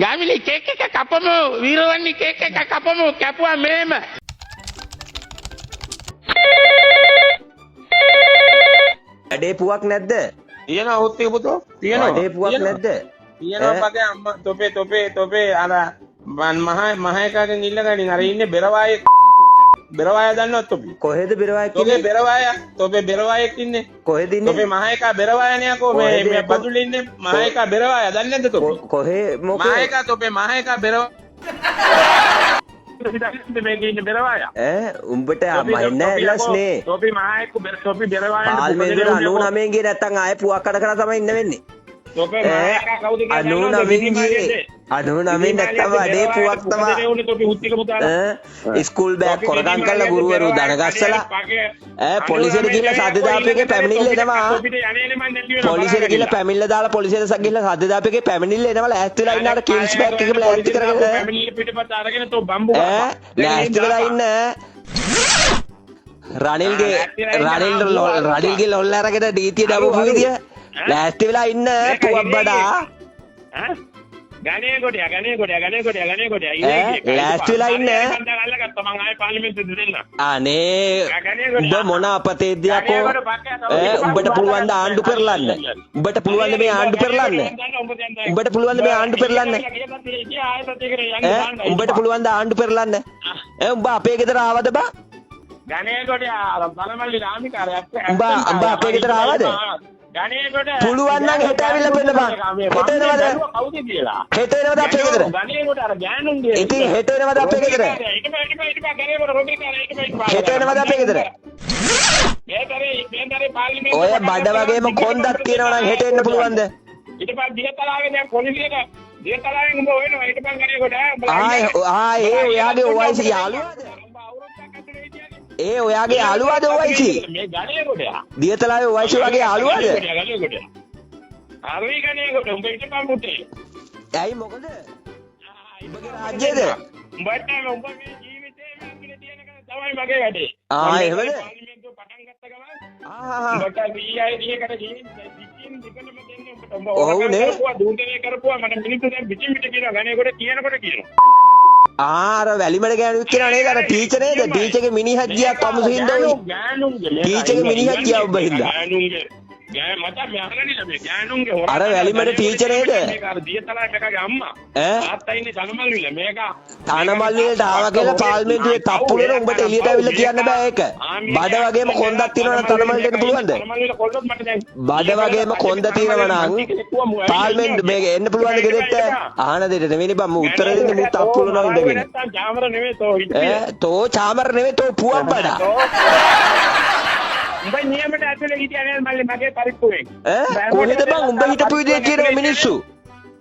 Gamini cake එක කපමු වීරවන්නි cake එක කපමු කැපුවා මේම අඩේ පුවක් නැද්ද? තියෙනවා ඔත් එක පුතෝ තියෙනවා අඩේ පුවක් නැද්ද? තියෙනවා මගේ අම්මා තොපේ අර මහේකාගෙන් ඉල්ල ගනින් අර ඉන්නේ බෙරවාය දන්නවත් තොපි කොහෙද බිරවායක් තොපේ ඉන්නේ? තොපේ බෙරවායෙක් ඉන්නේ කොහෙද ඉන්නේ? තොපේ මහේකා බෙරවායනේ යකෝ මේ බදුලේ ඉන්නේ මහේකා බෙරවාය දන්නේ නැද්ද තොපි කොහේ මොකද? මහේකා තොපේ මහේකා බෙරවාය මේකේ ඉන්නේ බෙරවාය උඹට මහින්න ඇල්ලස්නේ. තොපි මහේකු තොපි බෙරවාය පාල්මේදුර 99 ගියේ නැත්තම් ආයේ පුවක් කඩ කරලා තමයි ඉන්න වෙන්නේ. තොපේ මහේකා කවුද කියලා 99 ගියේ 99 නැත්තම් අඩේ පුවක් තමයි. තොපි උත්තික පුතා ස්කූල් බෑග් කොරකම් කරලා ගුරුවරු දනගස්සලා පොලිසියට ගිහලා සද්ද දාපේකේ පැමිණිල්ල එනවා. පොලිසියට ගිහලා පැමිණිල්ල දාලා පොලිසියට ගිහලා සද්ද දාපේකේ පැමිණිල්ල එනවා. ලෑස්ති වෙලා ඉන්න අර කිල්ස් බෑග් එකම ලෑස්ති කරගෙන පැමිණිල්ල පිටපත අරගෙන තෝ බම්බු ලෑස්ති වෙලා ඉන්න. රනිල්ගේ ලොල්ල අරගෙන ඩීතිය දාපු විදිය ලෑස්ති වෙලා ඉන්න පුවක් බඩා. ගණේ කොටියා ලෑස්ති වෙලා ඉන්න. අල්ලගත්තා මං ආයේ පාර්ලිමේන්තුවට දෙන්න. අනේ උඹ මොන අපතේද යකෝ? උඹට පුළුවන් ද ආණ්ඩු පෙරලන්න? උඹට පුළුවන් ද මේ ආණ්ඩු පෙරලන්න? උඹට පුළුවන් ද මේ ආණ්ඩු පෙරලන්න? උඹට පුළුවන් ද ආණ්ඩු පෙරලන්න? උඹ අපේ ගෙදර ආවද බා? ගණේ කොටියා බලමල්ලි රාමිකාරයක්. උඹ අපේ ගෙදර ආවද? ගණේ කොටියා පුළුවන් නම් හෙට ඇවිල්ලා බලන්න බා. හෙට එනවද? කවුද කියලා? හෙට එනවද අපේ ගෙදර? ගණේ කොටියා අර ගෑනුන්ගේ. ඉතින් හෙට එනවද අපේ ගෙදර? ගණේ කොට රොබි කාරේ හෙට එනවද අපේ ගෙදර? මේතරේ පාර්ලිමේන්තුව ඔය බඩ වගේම කොන්දක් තියෙනවා නම් හෙට එන්න පුළුවන්ද? ඊට පස්සේ දියතලාවේ දැන් පොලිසියට දියතලාවෙන් උඹ හොයනවා ඊට පස්සේ ගණේ කොටියා ඒ ඔයාගේ OIC යාළුවාද? ඒ ඔයාගේ යාළුවාද OIC? මේ ගණේ කොටියා දියතලාවේ OIC වගේ යාළුවාද? ගණේ කොටියා හරි ගණේ කොටියා උඹ ඊට පස්සේ ඇයි මොකද? උඹගේ රාජ්‍යද? උඹට උඹගේ ජීවිතේ මංගල තියෙන කෙනා තමයි මගේ වැඩේ. එහෙමද? පාර්ලිමේන්තුව පටන් ගත්ත ගමන් උඹට VI දිහකට ගිහින් දෙකම දෙන්නේ උඹට ඔව් නේ. දුන්දේ කරපුවා මට මිනිස්සු දැන් පිටින් පිට කියනවා ගණේ කොට කියනකොට කියනවා. අර වැලිමඩ ගෑනුත් කියනවා නේද? අර ටීචර් නේද? ටීචර්ගේ මිනිහක් ගියා කමුසු හින්දා උයි. ටීචර්ගේ මිනිහක් ගියා උඹ හින්දා. ගෑ මට මෙහරගනිලා මේ ගෑනුන්ගේ හොරා අර වැලිමඩ ටීචර් නේද? මේක අර දියතලා එකගේ අම්මා තාත්තා ඉන්නේ තනමල් විල මේක තනමල් වලට ආවා කියලා පාර්ලිමේන්තුවේ තප්පුලට උඹට එළියට ඇවිල්ලා කියන්න බෑ ඒක. බඩ වගේම කොන්දක් තියෙනවා නම් තනමල්ට එන්න පුළුවන්ද? තනමල් විල කොල්ලොත් මට දැන් බඩ වගේම කොන්ද තියෙනවා නම් පාර්ලිමේන්තු මේක එන්න පුළුවන්ද ගෙදෙට්ට? අහන දෙයට නෙවෙයි බං මම උත්තර දෙන්නේ මූ තප්පුලනවා ඉඳගෙන. නැත්තම් ජාමර නෙවෙයි තෝ තෝ චාමර නෙවෙයි තෝ පුවක් බඩා. උඹ නියමයට ඇතුලේ හිටියා නේද මල්ලි මගේ පරිප්පුවෙන් කොහෙද බං උඹ හිටපු විදිය කියනවා මිනිස්සු.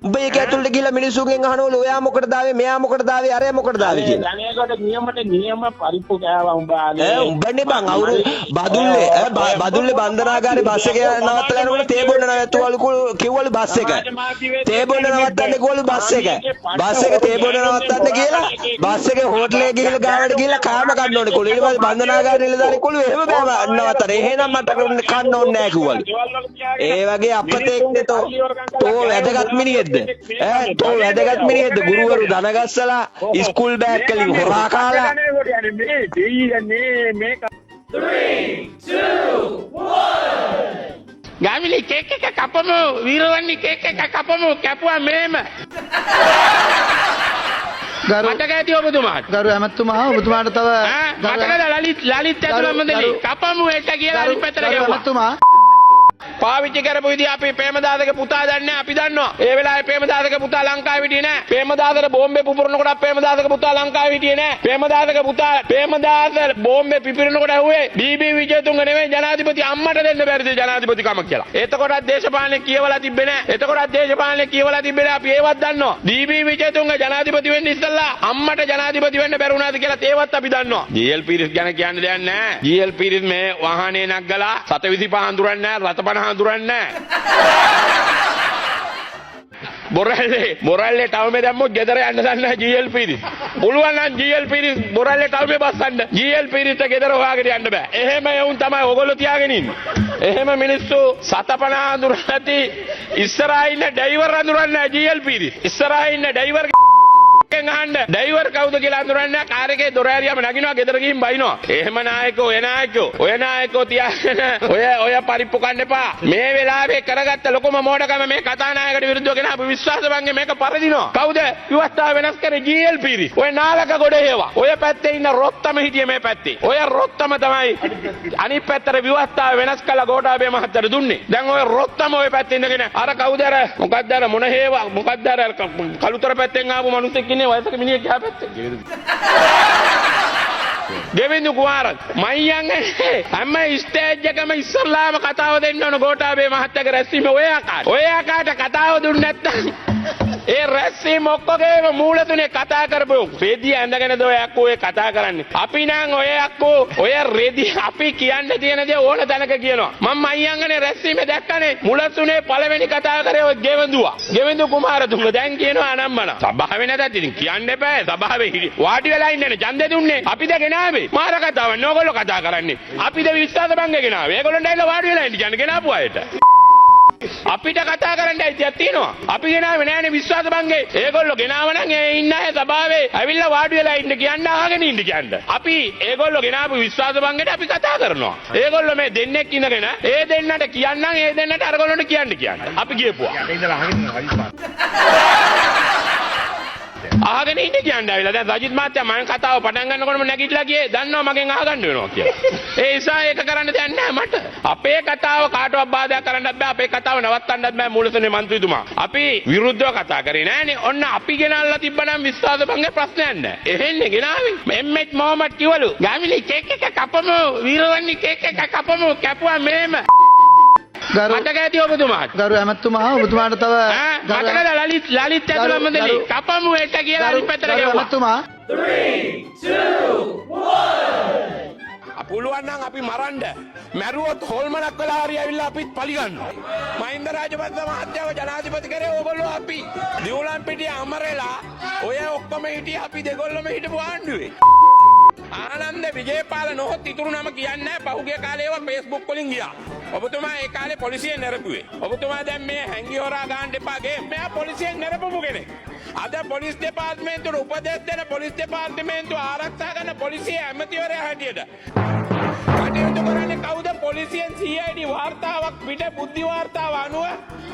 උඹ ඒක ඇතුළට ගිහලා මිනිස්සුගෙන් අහනවලු ඔයා මොකටද ආවේ මෙයා මොකටද ආවේ අරයා මොකටද ආවේ කියලා. ගණේකට නියම පරිප්පු කෑවා උඹ ආගේ. උඹනේ බං අවුරු බදුල්ලේ බන්දනාගාරේ බස් එක නවත්තලා යනකොට තේ බොන්න නැවතුවලු කිව්වලු බස් එක. තේ බොන්න නවත්තන්න කිව්වලු බස් එක. බස් එක තේ බොන්න නවත්තන්න කියලා බස් එකේ හෝටලේ ගිහලා ගාවට ගිහලා කාම ගන්න ඕනේ කොළු. ඊට පස්සේ බන්දනාගාරේ නිලධාරී කොළු එහෙම බෑ නවත්තන්න. එහෙනම් මට කන්න ඕනේ නැහැ කිව්වලු. ඒ වගේ අපතේක්නේ තෝ වැදගත් මිනිහෙක්. තෝ වැදගත් මිනිහෙක්ද? ගුරුවරු දනගස්සලා ස්කූල් බෑග් වලින් හොරා කාලා. 3 2 1 ගාමිණී කේක් එක කපමු වීරවන්නි කේක් එක කපමු කැපුවා මේම මතක ඇති ඔබතුමාට ගරු ඇමතුමා ඔබතුමාට තව මතකද ලලිත් ඇතුළම දෙලි කපමු එක කියලා අනිත් පැත්තට ගෙවුවා ඇමතුමා පාවිච්චි කරපු විදිහ අපි ප්‍රේමදාසගේ පුතා දන්නේ අපි දන්නවා. ඒ වෙලාවේ ප්‍රේමදාසගේ පුතා ලංකාවේ හිටියේ නෑ. ප්‍රේමදාසට බෝම්බේ පුපුරනකොට ප්‍රේමදාසගේ පුතා ලංකාවේ හිටියේ නෑ. ප්‍රේමදාසගේ පුතා ප්‍රේමදාස බෝම්බේ පිපිරනකොට ඇහුවේ බීබී විජේතුංග නෙවෙයි ජනාධිපති අම්මට දෙන්න බැරිද ජනාධිපතිකම කියලා. එතකොටත් දේශපාලනේ කියවලා තිබ්බේ නෑ. එතකොටත් දේශපාලනේ කියවලා තිබ්බේ නෑ. අපි ඒවත් දන්නවා. බීබී විජේතුංග ජනාධිපති වෙන්න ඉස්සෙල්ලා අම්මට ජනාධිපති වෙන්න බැරි වුණාද කියලා ඒවත් අපි දන්නවා. ජීඑල් පීරිස් ගැන කියන්න දෙයක් නෑ. ජීඑල් පීරිස් මේ වාහනේ නග්ගලා 725 හඳුරන්නේ නෑ. රතපන හඳුරන්නේ නැහැ. බොරැල්ලේ ටවුමේ දැම්මොත් ගෙදර යන්න දන්නේ GL පිරිස්. පුළුවන් නම් GL පිරිස් බොරැල්ලේ ටවුමේ බස්සන්න. GL පිරිස්ට ගෙදර හොයාගෙන යන්න බෑ. එහෙම එවුන් තමයි ඕගොල්ලෝ තියාගෙන ඉන්නේ. එහෙම මිනිස්සු සතපන අඳුරන ඇති ඉස්සරහා ඉන්න ඩ්‍රයිවර් අඳුරන්නේ නැහැ GL පිරිස්. ඉස්සරහා ඉන්න ඩ්‍රයිවර් අහන්න ඩ්‍රයිවර් කවුද කියලා අඳුරන්නේ කාර් එකේ දොර ඇරියාම නගිනවා ගෙදර ගිහින් බයිනවා. එහෙම ඔය නායකෝ තියාගෙන ඔය පරිප්පු කන්න එපා. මේ වෙලාවේ කරගත්ත ලොකුම මෝඩකම මේ කතානායකට විරුද්ධව ගෙනාපු විශ්වාසභංගේ මේක පරදිනවා. කවුද? විවස්ථාව වෙනස් කරේ GL පිරිස්. ඔය නාලක ගොඩ හේවා. ඔය පැත්තේ ඉන්න රොත්තම හිටියේ මේ පැත්තේ. ඔය රොත්තම තමයි අනිත් පැත්තට විවස්ථාව වෙනස් කළා ගෝඨාභය මහත්තයාට දුන්නේ. දැන් ඔය රොත්තම ඔය පැත්තේ ඉඳගෙන අර කවුද අර මොකක්ද අර මොන හේවා මොකක්ද අර කළුතර පැත්තෙන් ආපු මිනිස්සෙක් වයසක මිනිහෙක් ගියා පැත්තේ. දෙවිඳු කුමාරත් මයියන්ගේ හැම ස්ටේජ් එකම ඉස්සල්ලාම කතාව දෙන්න ඕන ගෝඨාභය මහත්තයාගේ රැස්වීම ඔය ආකාරයට කතාව දුන්නේ නැත්තම් ඒ රැස්වීම ඔක්කොගේම මූල තුනේ කතා කරපුවෝ රෙදි ඇඳගෙනද ඔය අක්කෝ ඔය කතා කරන්නේ. අපි නම් ඔය අක්කෝ ඔය රෙදි අපි කියන්න තියෙන දේ ඕන තැනක කියනවා. මම මයියන්ගේ රැස්වීම දැක්කනේ මුල තුනේ පළවෙනි කතා කරේ ඔය ගෙවෙඳු කුමාරතුංග දැන් කියනවා අනම්මන. සභාවේ නැතත් ඉතින් කියන්න එපා. සභාවේ වාඩි වෙලා ඉන්නනේ ඡන්දෙ දුන්නේ. අපිද ගෙනාවේ. මාර කතාවක් නේ ඕගොල්ලෝ කතා කරන්නේ. අපිද විශ්වාසභංගේ ගෙනාවේ. ඒගොල්ලොන්ට ඇවිල්ලා වාඩි වෙලා ඉන්න කියන්නේ ගෙනාපු අයට. අපිට කතා කරන්න අයිතියක් තියෙනවා. අපි ගෙනාවේ නෑනේ විශ්වාසභංගේ. ඒගොල්ලෝ ගෙනාව නම් ඒ ඉන්න අය සභාවේ ඇවිල්ලා වාඩි වෙලා ඉන්න කියන්න අහගෙන ඉන්න කියන්න. අපි ඒගොල්ලෝ ගෙනාපු විශ්වාසභංගේට අපි කතා කරනවා. ඒගොල්ලෝ මේ දෙන්නෙක් ඉඳගෙන ඒ දෙන්නට කියන්නම් ඒ දෙන්නට අරගොල්ලොන්ට කියන්න. අපි ගියපුවා. අහගෙන ඉන්න කියන්න ඇවිල්ලා දැන් රජිත් මහත්තයා මම කතාව පටන් ගන්නකොටම නැගිටලා ගියේ දන්නවා මගෙන් අහගන්න වෙනවා කියලා. ඒ නිසා ඒක කරන්න දෙයක් නැහැ මට. අපේ කතාව කාටවත් බාධා කරන්නත් බෑ. අපේ කතාව නවත්තන්නත් බෑ මූලසනේ මන්ත්‍රීතුමා. අපි විරුද්ධව කතා කරේ නෑනේ. ඔන්න අපි ගෙනල්ලා තිබ්බනම් විශ්වාසභංගේ ප්‍රශ්නයක් නෑ. එහෙන්නේ ගෙනාවේ. එම්.එච්. මොහමඩ් කිවලු. ගාමිණී කේක් එක කපමු. වීරවන්නි කේක් එක කපමු. කැපුවා මෙහෙම. මතක ඇති ඔබතුමාට. ගරු ඇමතුමා ඔබතුමාට තව මතකද ලලිත් ඇතුළම දෙලි කපමු එක කියලා අනිත් පැත්තට ගෙවුවා. ඇමතුමා 3, 2, 1 පුළුවන් නම් අපි මරන්න. මැරුවොත් හොල්මනක් වෙලා හරි ඇවිල්ලා අපිත් පලිගන්නවා. මහින්ද රාජපක්ෂ මහත්තයාව ජනාධිපති කරේ ඕගොල්ලෝ අපි. දියුලම් පිටියේ අමරලා ඔය ඔක්කොම හිටියේ අපි දෙගොල්ලොම හිටපු ආණ්ඩුවේ. ආනන්ද විජේපාල නොහොත් ඉතුරු නම කියන්නේ නැහැ. පහුගිය කාලේ ඒවා Facebook වලින් ගියා. ඔබතුමා ඒ කාලේ පොලිසියෙන් නැරපුවේ. ඔබතුමා දැන් මේ හැංගි හොරා ගන්න එපාගේ. මෙයා පොලිසියෙන් නැරපපු කෙනෙක්. අද පොලිස් දෙපාර්තමේන්තුවට උපදෙස් දෙන පොලිස් දෙපාර්තමේන්තුව ආරක්ෂා කරන පොලිසිය ඇමතිවරයා හැටියට කටයුතු කරන්නේ කවුද? පොලිසියෙන් CID වාර්තාවක් පිට බුද්ධි වාර්තාව අනුව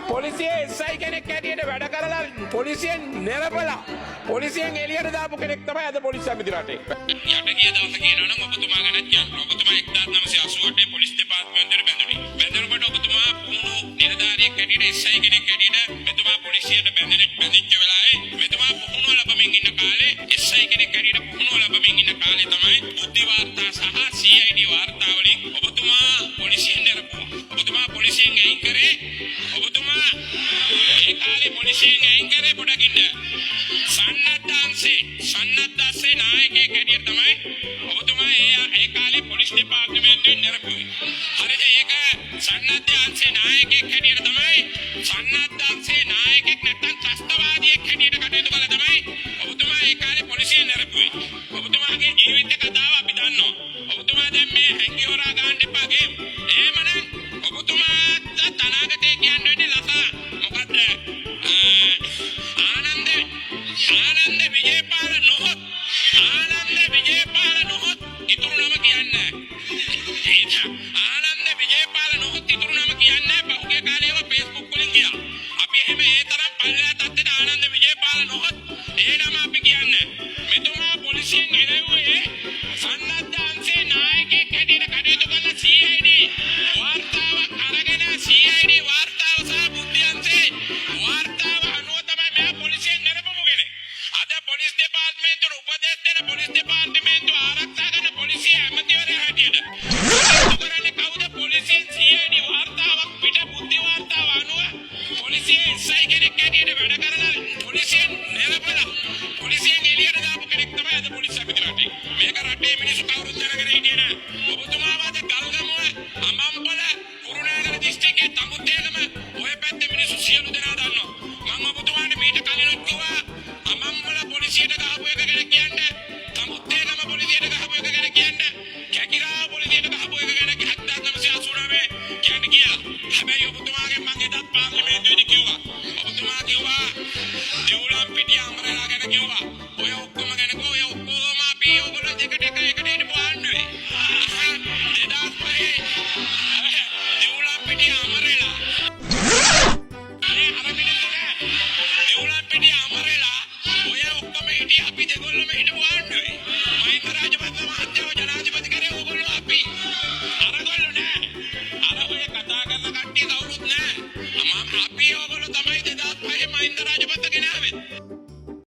පොලිසියේ SI කෙනෙක් හැටියට වැඩ කරලා පොලිසියෙන් නැරපලා පොලිසියෙන් එළියට දාපු කෙනෙක් තමයි අද පොලිස් ඇමති රටේ. යට ගිය දවස කියනවනම් ඔබතුමා ගැනත් කියන්න. ඔබතුමා 1988 පොලිස් දෙපාර්තමේන්තුවට බැඳුනේ. බැඳුනකොට ඔබතුමා පුහුණු නිලධාරියෙක් හැටියට SI කෙනෙක් හැටියට මෙතුමා පොලිසියට බැඳිච්ච වෙලාවේ මෙතුමා පුහුණුව ලැබමින් ඉන්න කාලේ SI කෙනෙක් හැටියට පුහුණුව ලැබමින් ඉන්න කාලේ තමයි බුද්ධි වාර්තා සහ CID වාර්තා වලින් ඔබතුමා පොලිසියෙන් නැරපුවා. ඔබතුමා පොලිසියෙන් අයින් කරේ ඔබතුමා ඒ කාලේ පොලිසියෙන් අයින් කරේ පොඩකින්ද සන්නද්ධාංශේ නායකයෙක් හැටියට තමයි ඔබතුමා ඒ කාලේ පොලිස් දෙපාර්තමේන්තුවෙන් නැරපුවේ. හරිද? ඒක සන්නද්ධාංශේ නායකයෙක් හැටියට තමයි සන්නද්ධාංශේ නායකයෙක් නැත්නම් ත්‍රස්තවාදියෙක් හැටියට කටයුතු කළා තමයි ඔබතුමා ඒ කාලේ පොලිසියෙන් නැරපුවේ. ඔබතුමාගේ ජීවිත කතාව අපි දන්නවා. ඔබතුමා දැන් මේ හැංගි හොරා ගන්න එපා ගේ. එහෙමනම් ඔබතුමාට අනාගතේ කියන්න වෙන්නේ ලසා මොකද්ද? ආනන්ද විජේපාල නොහොත් ඉතුරු නම කියන්නේ ආනන්ද විජේපාල නොහොත් ඉතුරු නම කියන්නේ බහුගේ කාලේ ඒවා Facebook වලින් ගියා. අපි එහෙම ඒ තරම් පල්ලෙහා තත්ත්වයට ආනන්ද විජේපාල නොහොත් ඒ නම අපි කියන්නේ. මෙතුමා පොලිසියෙන් එළවුවේ සන්නද්ධාංශේ නායකයෙක් හැටියට කටයුතු කරන CID වාර්තාවක් අරගෙන CID වාර්තාව සහ බුද්ධියන්සේ වාර්තාව අනුව තමයි මෙයා පොලිසියෙන් නැරපපු කෙනෙක්. අද පොලිස් දෙපාර්තමේන්තුවට උපදෙස් දෙන පොලිස් දෙපාර්තමේන්තුව ආරක්ෂා කරන පොලිසිය ඇමතිවරයා හැටියට කරන්නේ කවුද? පොලිසියෙන් CID වාර්තාවක් පිට බුද්ධි වාර්තාව අනුව පොලිසියේ SI කෙනෙක් හැටියට වැඩ කරලා පොලිසියෙන් නැරපලා පොලිසියෙන් එළියට දාපු කෙනෙක් තමයි අද පොලිස් ඇමති රටේ. මේක රටේ මිනිස්සු කවුරුත් දැනගෙන හිටියේ නෑ. ඔබතුමා වාද ගල්ගමුව අමම්පල කුරුණෑගල දිස්ත්‍රික්කයේ තමුත්තේගම ඔය පැත්තේ මිනිස්සු සියලු දෙනා දන්නවා. මම ඔබතුමාට කිව්වා. ඔය ඔක්කොම ගැන ඔය ඔක්කොම අපි ඔයගොල්ලෝ දෙකට එකට හිටපු ආණ්ඩුවේ. 2005 දෙවුලම්පිටිය අමරෙලා. දෙවුලම්පිටිය අමරෙලා ඔය ඔක්කොම හිටිය අපි දෙගොල්ලම හිටපු ආණ්ඩුවේ. මහින්ද රාජපක්ෂ මහත්තයව ජනාධිපති කරේ ඔයගොල්ලෝ අපි. අරගොල්ලෝ නෑ.